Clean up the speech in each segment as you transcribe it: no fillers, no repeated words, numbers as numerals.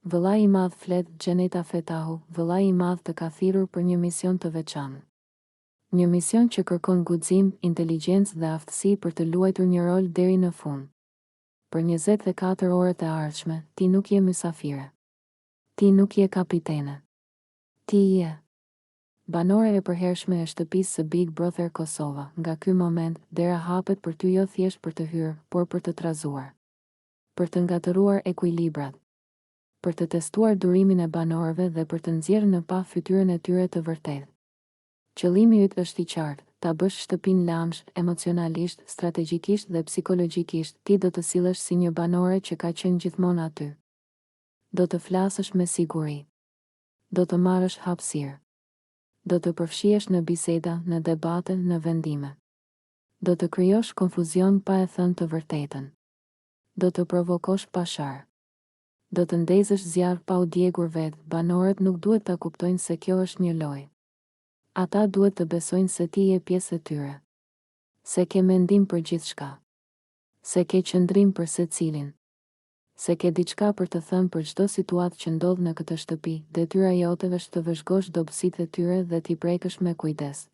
Vëllai i madh flet Gjeneta Fetahu, vëllai i madh të ka thirrur për një mision të veçantë. Një mision që kërkon guxim, inteligjencë dhe aftësi për të luajtur një rol deri në fund. Për 24 orët e ardhshme, ti nuk je mysafire. Ti nuk je kapitene. Ti je banore e përhershme e shtëpisë së Big Brother Kosova. Nga ky moment, dera hapet për ty jo thjesht për të hyrë, por për të trazuar. Për të ngatëruar ekuilibrat. Për të testuar durimin e banorëve dhe për të nxjerrë në pa fytyrën e tyre të vërtetë. Qëllimi yt është i qartë, ta bësh shtëpinë lamsh, emocionalisht, strategjikisht dhe psikologjikisht. Ti do të sillesh si një banore që ka qenë gjithmonë aty. Do të flasësh me siguri. Do të marrësh hapësirë. Do të përfshihesh në biseda, në debate, në vendime. Do të krijosh konfuzion pa e thënë të vërtetën. Do të provokosh pasharë. Do të ndezësh zjarr pa u djegur vetë. Banorët nuk duhet ta kuptojnë se kjo është një lojë. Ata duhet të besojnë se ti je pjesë e tyre. Se ke mendim për gjithçka. Se ke qëndrim për secilin. Se ke diçka për të thënë për çdo situatë që ndodh në këtë shtëpi. Detyra jote është të vëzhgosh dobësitë e tyre dhe t'i prekësh me kujdes.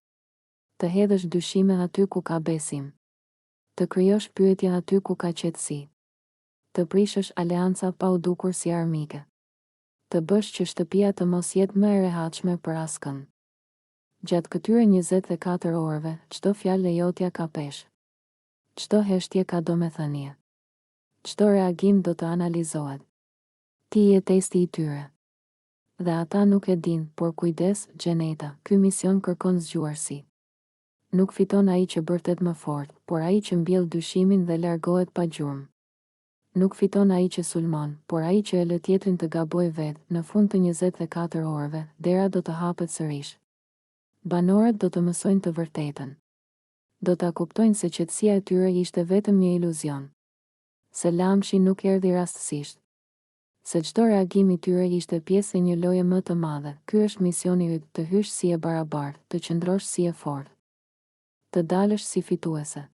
Të hedhësh dyshime aty ku ka besim. Të krijosh pyetje aty ku ka qetësi. Të prishësh aleanca pa u dukur si armike. Të bësh që shtëpia të mos jetë më e rehatshme për askënd. Gjatë këtyre 24 orëve, çdo fjalë e jotja ka peshë. Çdo heshtje ka domethënie. Çdo reagim do të analizohet. Ti je testi i tyre. Dhe ata nuk e din, por kujdes, Gjeneta, ky mision kërkon zgjuarsi. Nuk fiton ai që bërtet më fort, por ai që mbjell dyshimin dhe largohet pa gjurmë. Nuk fiton ai që sulmon, por ai që e lë tjetrin të gabojë vetë. Në fund të 24 orëve, dera do të hapet sërish. Banorët do të mësojnë të vërtetën. Do ta kuptojnë se qetësia e tyre ishte vetëm një iluzion. Se lamshi nuk erdhi rastësisht. Se çdo reagim i tyre ishte pjesë e një loje më të madhe. Ky është misioni yt, të hysh si e barabartë, të qëndrosh si e fortë. Të dalësh si fituese.